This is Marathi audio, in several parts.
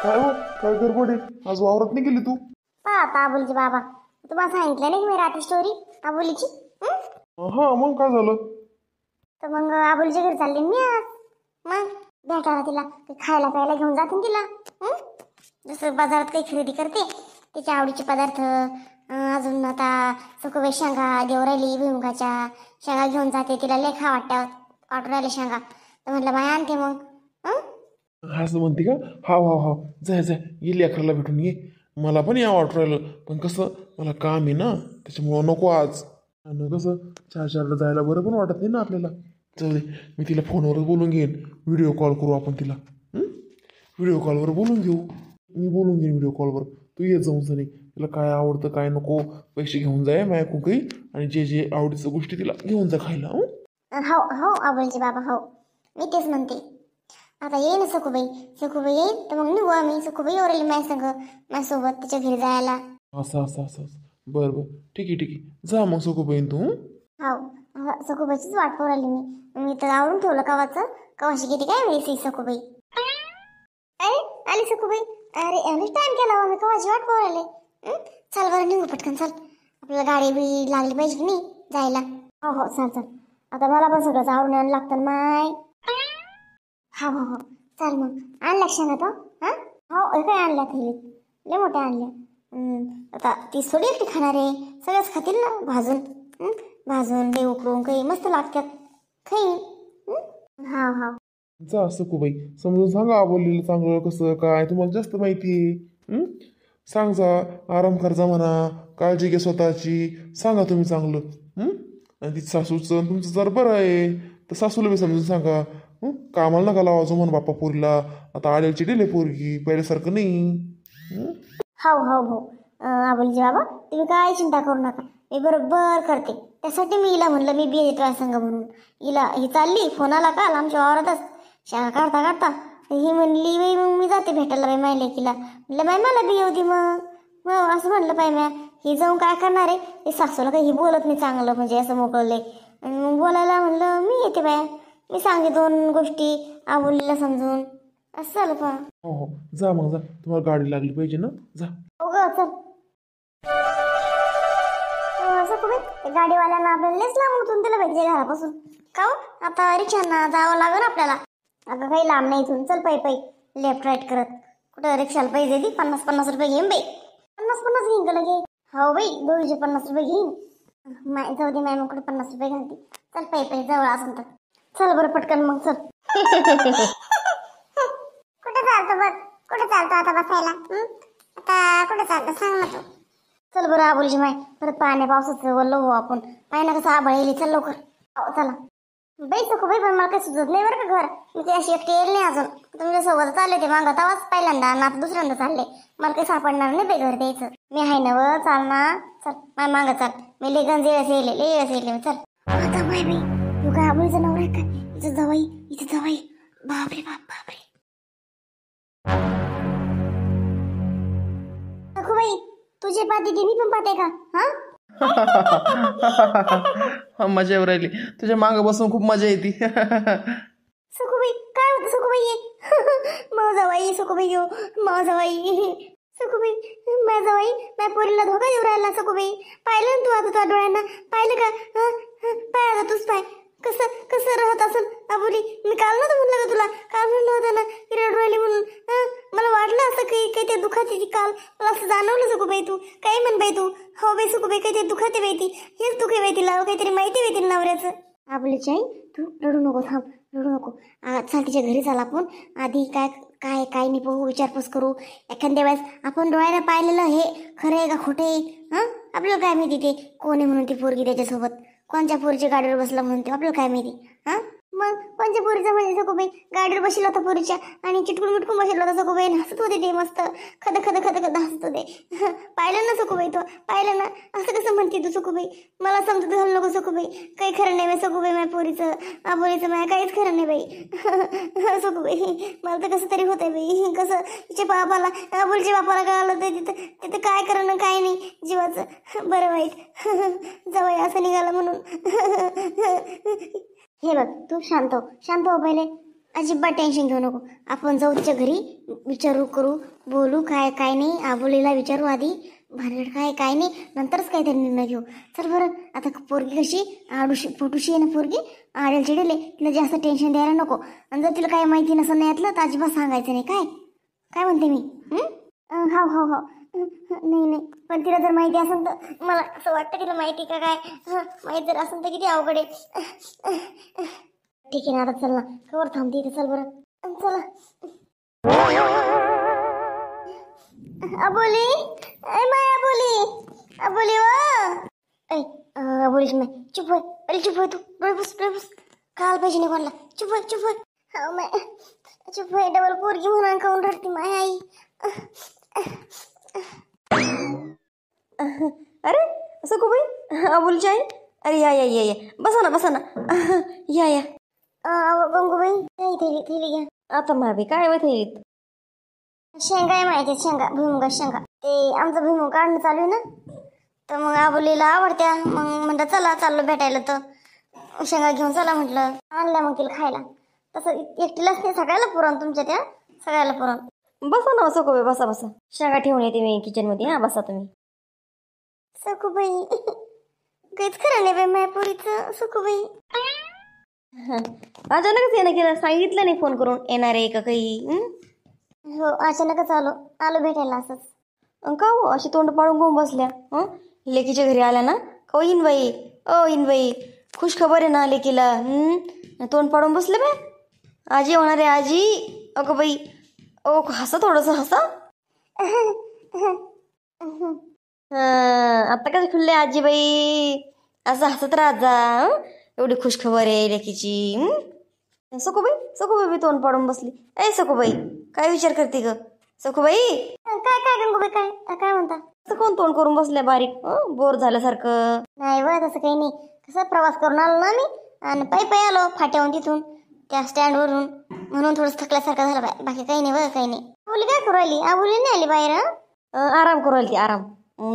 काय हो, काय गडबड आहे? आज वावरात नाही गेली तू? आता आबोलीची बाबा तुम्हाला सांगितलं नाही की मी रात्री स्टोरी आबोलीची. हा, मग काय झालं? तर मग आबोलीच्या घरी चालली मी आज. मग भेटायला तिला काही खायला प्यायला घेऊन जाते ना तिला. जसं बाजारात काही खरेदी करते तिच्या आवडीचे पदार्थ. अजून आता सुकवे शेंगा देवराली भुईमुगाच्या शेंगा घेऊन जाते. तिला लय खा वाटून राहिले शेंगा, तर म्हटलं बाय आणते मग. हा, असं म्हणते का? हा हा हा, जाय जाय, ये लेकराला भेटून ये. मला पण या वाटू राहिलं, पण कसं मला काम आहे ना, त्याच्यामुळं नको आज. आणि कसं चारला जायला बरं पण वाटत नाही ना आपल्याला. जाऊ दे, मी तिला फोनवरच बोलून घेईन. व्हिडिओ कॉल करू आपण तिला. व्हिडिओ कॉलवर बोलून घेऊ. मी बोलून घेईन व्हिडिओ कॉलवर. तू येत जाऊन सनी, तिला काय आवडतं काय नको पैसे घेऊन जाय माझ्याकडून काही, आणि जे जे आवडीचं गोष्टी तिला घेऊन जा खायला. हो हो आबोलीचे बाबा हो, मी तेच म्हणते. आता येईन सखूबाई येईल तर मग निघू आम्ही. सखूबाई येऊ माझ्यासोबत तिच्या घरी जायला. असं असं असं असं, बरं बरं, ठीक आहे ठीक आहे, जा मग सगळं बहीण तू. हो सखूबाईचीच वाट पाहू राहिली मी तर आवरून ठेवलं कवाचं. कवाशी किती काय वेळेस येईल सखूबाई. अरे आली सखूबाई. अरे अनेक टाइम केला मी कवाची वाट पाहू राहिले. चल बरं निघू पटकन, चल. आपल्याला गाडी बी लागली पाहिजे की नाही जायला. हो हो चल चल, आता मला पण सगळंच आवरून यायला लागतं माय. हो हो हो चल मग. आणल्या शेंगा तो? हां हो, काय आणल्या थैलीत लय मोठ्या आणल्या. आता ती थोडी एकटी खाणार आहे, सगळ्याच खातील ना भाजून. भाजून ते उकळून काही मस्त लागतात, खाईन. हा हा जा सखूबाई, समजून सांगा बोललेलं चांगलं कसं काय, तुम्हाला जास्त माहिती आहे. सांग जा, आराम करजा म्हणा, काळजी घे स्वतःची, सांगा तुम्ही चांगलं. आणि ती सासूचं तुमचं जर बरं आहे तर सासूला बी समजून सांगा. कामाला नका लावायचं म्हण बाप्पा पोरीला. आता आलेली चिडेल आहे पोरगी, पहिल्यासारखं नाही. हो हो हो आबोलीजी बाबा तुम्ही काय चिंता करू नका, मी बरोबर करते. त्यासाठी मी हिला म्हणलं मी बी येतो संघ म्हणून. हिला ही चालली फोन आला काल आमच्या वावरातच शाळा काढता काढता. ही म्हणली बाई मग मी जाते भेटायला बाई माझ्या लेकीला. म्हणलं बाई मला बी येऊ दे मग. मग असं म्हणलं पाय म्या, ही जाऊन काय करणार आहे. हे सासूला काही बोलत नाही चांगलं, म्हणजे असं मोकळले. मग बोलायला म्हणलं मी येते बाय, मी सांगे दोन गोष्टी आबोलीला समजून. असं झालं पहा. हो हो, जा मग जा, तुम्हाला गाडी लागली पाहिजे ना, जा. हो ग चल. असं तुम्ही गाडीवाल्यांना आपल्याला लेस लांब उतरून दिलं पाहिजे घरापासून का हो? आता रिक्षांना जावं लागेल आपल्याला. अगं काही लांब नाही इथून, चल पायी लेफ्ट राईट करत. कुठं रिक्षाला पैसे दे, 50-50 रुपये घेईन बाई. 50-50 घेईन का लगे? हो बाई, दोघीचे 50 रुपये घेईन. जाऊ दे मॅम, कुठे 50 रुपये घालते. चल पायी जवळ असून तर चल बरं पटकन मग चल. कुठे चालतो बघ, कुठे चालतो आता बसायला? आता कुठे चालतो सांग ना तू. चल बरं आबोलीची माय, परत पाण्या पावसाचं वल्ल हो आपण. पाहिना कसं आभाळ येईल, चल लवकर. हो चला बाई. सखू बाई पण मला काही सुचत नाही बरं का घर. मी ते अशी एकटी येईल नाही अजून. तुमच्यासोबत चालले ते मागं तवाच पहिल्यांदा, आणि आता दुसऱ्यांदा चालले. मला काही सापडणार नाही बाई घर द्यायचं. मी आहे ना व, चाल ना. चल माय मागं चाल, मी लेगन जेळस येईल मी. चल आता माय बाई, तू काय आबोलीचं नवरा आहे का? इथं जवाई बापरे बापरे. सखूबाई तुझे पाती मी पण पाहते का? हा मजा येऊ राहिली, तुझ्या मागं बसून खूप मजा येते. सखूबाई काय होतं सखूबाई? माझावाई सखूबाई हो, माझावाई सखूबाई, माझावाई माझ्या पोरीला धोका देऊ राहिला. सखूबाई पाहिलं ना तू आता तुझ्या डोळ्यांना, पाहिलं का? पाय आता तूच पाय कसं कसं राहत असेल आबोली. मी काल नव्हतं म्हणलं का तुला, काल म्हणलं होतं ना की रडू राहिली म्हणून. मला वाटलं असं काही ते दुखाते काल, मला असं जाणवलं. सखूबाई तू काही म्हण बाई तू. हो बाई सखूबाई, काही ते दुखाते बाई ती, हेच दुखे बाई तिला, काहीतरी माहिती बाई तिला नवऱ्याचं. आबोलीची आई तू रडू नको, थांब रडू नको. चल तिच्या घरी चाल आपण. आधी काय काय काय नाही पाहू, विचारपूस करू. एखाद्या वेळेस आपण डोळ्यानं पाहिलेलं हे खरं आहे का खोटे आहे? आपल्याला काय माहिती ते कोण आहे म्हणून, ती पोरगी त्याच्यासोबत कोणत्या पोरीच्या गाडीवर बसला म्हणून ते आपल्याला काय माहिती. मग कोणत्या पोरीचं म्हणजे सखूबाई गाडीवर बसला होता पोरीच्या, आणि चिटकून मिटकून बसला होता सखूबाई. हसत होते ते मस्त, खद हसत होते. पाहिलं ना सखूबाई, तो पाहिलं ना. असं कसं म्हणते तू सखूबाई? मला समजत घालू नको सखूबाई, काही खरं नाही बाई सखूबाई. माझ्या पोरीचं आबोलीचं माझ्या काहीच खरं नाही बाई. सखूबाई मला तर कसं तरी होतंय बाई. कसं तिच्या बापाला, आबोलीच्या बापाला कळालं तर तिथं काय करणं काय नाही जीवाचं बरं वाईट जवळ असं निघालं म्हणून. हे बघ तू शांत हो पहिले. अजिबात टेन्शन घेऊ नको. आपण जाऊ तिच्या घरी, विचारू करू, बोलू काय काय नाही. आबोलीला विचारू आधी भानगड काय नाही, नंतरच काहीतरी निर्णय घेऊ. चल बरं. आता पोरगी कशी आडूशी फोटूशी आहे ना पोरगी, आडेल चिडेल आहे, तिला जास्त टेन्शन द्यायला नको. आणि जर तिला काही माहिती नसेल नाही यातलं तर अजिबात सांगायचं नाही. काय काय म्हणते मी? हो हो हो. नाही पण तिला जर माहिती असेल तर मला असं वाटतं तिला माहिती का काय. माहिती जर असेल तर किती अवघड आहे. ठीक आहे ना, आता चल ना. कवर थांबते इथे, चल बरं. चला. अबोली, ऐ माय अबोली व ऐ अबोलीच माय, चुप होय. अरे चुप होय तू. डोळे पुस काल पाहिजे नाही कोणाला. चुप होय. हा माय चुप होय. डबल पोरगी म्हणून खाऊन रडती माय आई. अरे असं खूप अबोलीची आई. अरे या बसा ना या गंगूबाई थैली घ्या. आता मावी काय थैलीत? शेंगा आहे माहिती, शेंगा, भुईमुगा शेंगा. ते आमचा भुईमुग काढणं चालू आहे ना, तर मग आबोलीला आवडत्या. मग म्हणलं चला चाललो भेटायला, तर शेंगा घेऊन चला म्हटलं. आणल्या मग तिला खायला. तसं एकटीलाच नाही, सगळ्याला पुरण, तुमच्या त्या सगळ्याला पुरण. बसा ना सकोबाई, बसा शेंगा ठेवून येते मी किचन मध्ये. हा बसा तुम्ही. सखूबाई काहीच खरं नाही बाई मायापुरीचं. सखूबाई अचानकच येणं केलं, सांगितलं नाही फोन करून येणार आहे का काही? हो अचानकच आलो भेटायला असंच. का हो अशी तोंड पाडून घेऊन बसल्या? लेकीच्या घरी आल्या ना का इनबाई खुश खबर आहे ना लेकीला? तोंड पाडून बसले बे. आजी होणार आहे आजी. अगं बाई ओ हसा थोडंसं हसा. आता कसं खुलले आजीबाई, असं हसत राहत जा. एवढी खुश खबर आहे लेकीची. सखूबाई मी तोंड पाडून बसली. ए सखूबाई काय विचार करते ग सखूबाई? काय गंगूबाई काय म्हणता? असं कोण तोंड करून बसल्या बारीक, बोर झाल्यासारखं? नाही व तसं काही नाही. कसं प्रवास करून आलो ना मी, आणि पायी आलो फाट्याहून तिथून त्या स्टँडवरून, म्हणून थोडंसं थकल्यासारखं झालं. बाकी काही नाही काही नाही. आबोली काय करू राहिली? आबोली नाही आली बाहेर? आराम करू राहिली ती, आराम.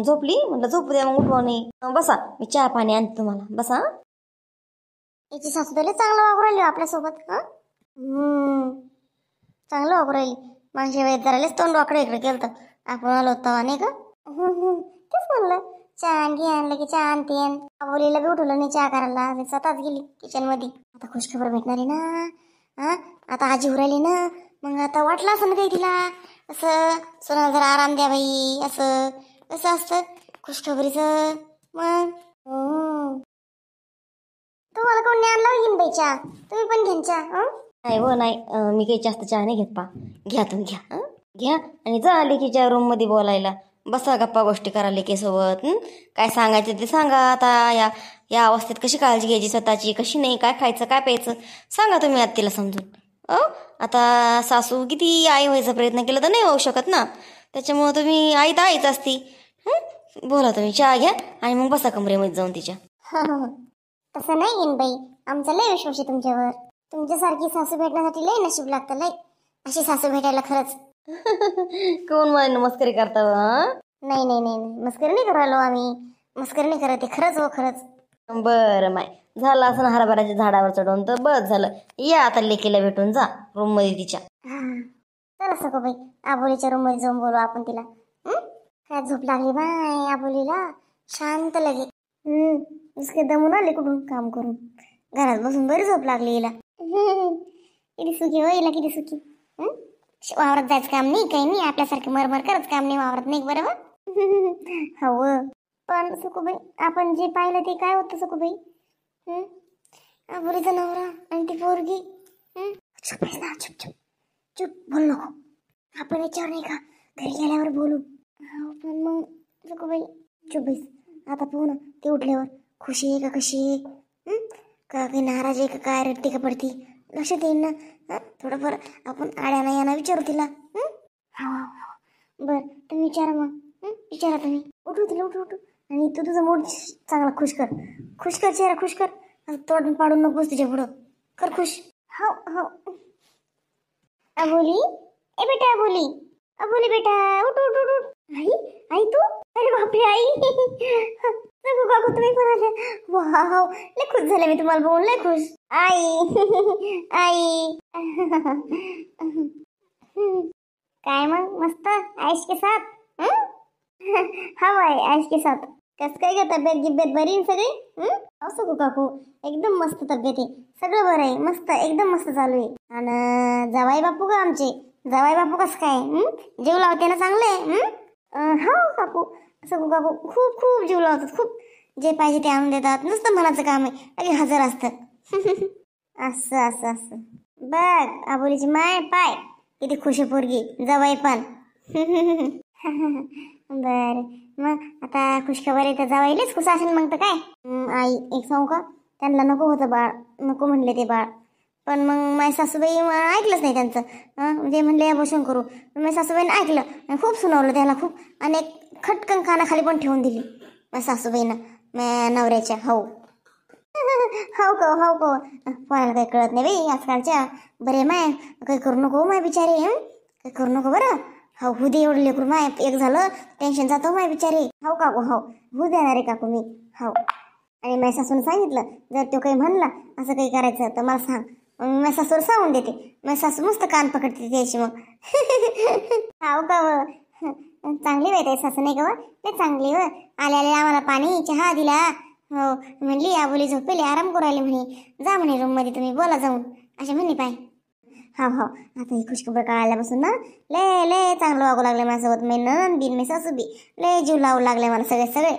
झोपली म्हटलं झोपू द्या, मग उठवा नाही. बसा मी चहा पाणी आणते तुम्हाला, बसा. याची सासू तरी चांगलं वागू राहिली आपल्यासोबत. चांगलं वागू राहिली. मागच्या वेळेस जरालेच तोंड वाकडं इकडे केलं तर आपण आलो होतो नाही का. तेच म्हणलं चहा घे, आणलं की चहा आणते. आबोलीला बी उठवलं नाही चहा करायला, मी स्वतःच गेली किचन मध्ये. आता खुशखबर भेटणार आहे ना. आता आजी उरायली ना, मग आता वाटलं असं ना काही तिला, असं सोनाला जरा आराम द्या बाई, असं कसं असतं खुशखबरीचं. मग तुम्हाला कोण नाही आणला घेऊन बाई चहा? तुम्ही पण घेऊन चहा? नाही हो नाही, मी काही जास्त चहा नाही घेत. घ्या तुम्ही घ्या आणि जा लेकीच्या रूम मध्ये बोलायला. बसा गप्पा गोष्टी करा लेकीसोबत. काय सांगायचं ते सांगा. आता या अवस्थेत कशी काळजी घ्यायची स्वतःची, कशी नाही, काय खायचं काय प्यायचं सांगा तुम्ही आता तिला समजून. आता सासू किती आई व्हायचा प्रयत्न केला तर नाही होऊ शकत ना, त्याच्यामुळं तुम्ही आई तर आईच असती. बोला तुम्ही, चहा घ्या आणि मग बसा कमरेमध्ये जाऊन तिच्या. तसं नाही येईन बाई, आमचा लय विश्वास आहे तुमच्यावर. तुमच्यासारखी सासू भेटण्यासाठी लय नशीब लागतं. लय अशी सासू भेटायला खरंच. कोण मला मस्करी करता? नाही मस्करी नाही करायलो आम्ही, मस्करी नाही करत. खरंच हो खरंच. बरं माय झालं असं हरभऱ्याच्या झाडावर चढवून तर बस झालं. या आता लेकीला भेटून जा रूम मध्ये तिच्या. चला सको बाई, आबोलीच्या रूम मध्ये जाऊन बोलू आपण तिला. काय झोप लागली बाय आबोलीला, शांत लगे. इसके दमून आले कुठून काम करून, घरात बसून बरी झोप लागली हिला. किती सुखी हो हिला, किती सुखी. वावरात जायचं काम नाही, काही नाही, आपल्यासारखं मरमर करत काम नाही वावरात, नाही बरोबर. हो पण सुखूबाई आपण जे पाहिलं ते काय होतं सुखूबाई? आबोलीचा नवरा आणि ती पोरगी. चुप ना, चुप बोल नको. आपण याच्यावर नाही का घरी गेल्यावर बोलू. पण मग सुखूबाई चुप बैस. आता पाहू ना ते उठल्यावर खुशी आहे का कशी आहे, का काही नाराज आहे का काय, रडते का पडती, लक्षात येईल ना. थोडंफार आपण आड्याना यांना विचारू तिला. बरं तुम्ही विचारा मग. विचारा तुम्ही. उठू तिला, उठू आणि तू तुझा मूड चांगला खुश कर चेहरा खुश कर. तोंड पाडून नकोस तुझ्या पुढं, कर खुश. हो अबोली, ए बेटा अबोली बेटा, उठ. आई तू अरे बापरे आई सगू काकू तुम्ही पण आले. वाव लय खुश झाले मी तुम्हाला बघून लय खुश. आई आई काय मग मस्त आयुष के साथ हा बाई आयुष के साथ. कस काय ग तब्येत गिब्येत बरी आहे सगळी? असं काकू एकदम मस्त तब्येत आहे सगळं बरं आहे मस्त एकदम मस्त चालू आहे. आणि जावाई बापू का आमचे जावाई बापू कसं काय जीव लावते ना चांगले? हो काकू सगू काकू खूप खूप जीव लावतात खूप. जे पाहिजे ते आणून देतात नुसतं मनाचं काम आहे अरे हजर असतात. असं असं असं बघ आबोलीची माय पाय किती खुश आहे पोरगी जावाई पण. बर मग आता खुशखबर आहे तर जावाईलेच खुश असेल मग तर काय. आई एक सांगू का त्यांना नको होतं बाळ नको म्हणले ते बाळ. पण मग माझ्या सासूबाई ऐकलंच नाही त्यांचं. जे म्हणले अबॉर्शन करू माझ्या सासूबाईनं ऐकलं आणि खूप सुनावलं त्याला खूप. आणि एक खटकन कानाखाली पण ठेवून दिली माझ्या सासूबाईनं माझ्या नवऱ्याच्या. हो हो का हो का पोराला काही कळत नाही बाई आजकालच्या. बरे माय काही करू नको माय बिचारे काही करू नको बरं. हो होऊ दे एवढं लेकरू माय एक झालं टेन्शन जातो माय बिचारे. हो काकू हो होऊ देणार आहे काकू मी. हो आणि माझ्या सासून सांगितलं जर तो काही म्हणला असं काही करायचं तर मला सांग मग माझ्या सासूवर सांगून देते. माझ्या सासू मस्त कान पकडते त्याची मग. हो का चांगली बाई ताई सासू नाही का व चांगली व. आले आले आम्हाला पाणी चहा दिला. हो म्हणली आबोली झोपेली आराम करू राहिली म्हणे जा म्हणे रूम मध्ये तुम्ही बोला जाऊन असे म्हणे पाय. हो हो आता ही खुशखबर कळाल्यापासून ना लय लय चांगलं वागू लागले माझ्यासोबत. मी नंद बिन मी सासू बी लय जीव लावू लागले मला सगळे सगळे.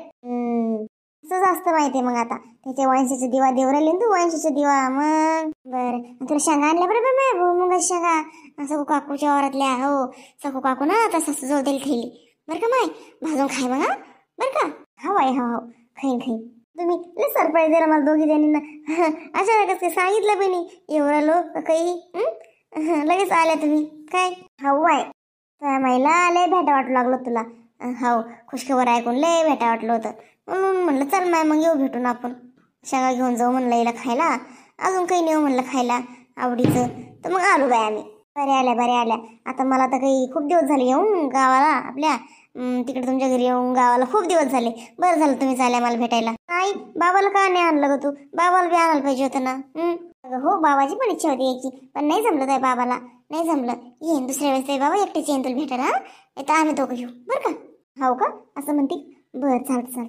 असंच असतं माहिती मग आता त्याच्या वंशाचा दिवा देऊ राहिले तू वंशाचा दिवा. मग बरं तुला शेंगा आणल्या बरोबर माय भुईमुगाच्या शेंगा सकू काकूच्या वावरातल्या. हो सकू काकू ना आता सासू जवळ दिली ठेवली बरं का माय भाजून खाय मग हा बरं का. हो आई हो हो खाईन खाईन. तुम्ही लय सरप्राईज दिला मला दोघी जणींना. अचानकच काही सांगितलं बी नाही एवढा लोक काही लगेच आल्या तुम्ही काय. हो बाय त्या महिला लय भेटा वाटू लागलो तुला. हो खुशखबर ऐकून लय भेटा वाटलं होतं म्हणून म्हणलं चल माय मग येऊ भेटून आपण शेंगा घेऊन जाऊ म्हणलं हिला खायला. अजून काही नेऊ म्हणलं खायला आवडीचं तर मग आलो बाय आम्ही. बरे आल्या आता मला तर काही खूप दिवस झाले येऊन गावाला आपल्या तिकडे तुमच्या घरी येऊन गावाला खूप दिवस झाले. बरं झालं तुम्ही चालल्या मला भेटायला. नाही बाबाला का नाही आणलं ग तू बाबाला बी आणायला पाहिजे होतं ना. हो बाबाची पण इच्छा होती यायची पण नाही जमलं काय बाबाला नाही जमलं. येईन दुसऱ्या वेळेस ते बाबा एकटेच येईन तुला भेटायला. येतं आम्ही दोघं घेऊ बरं का. हो का असं म्हणते बरं चालतं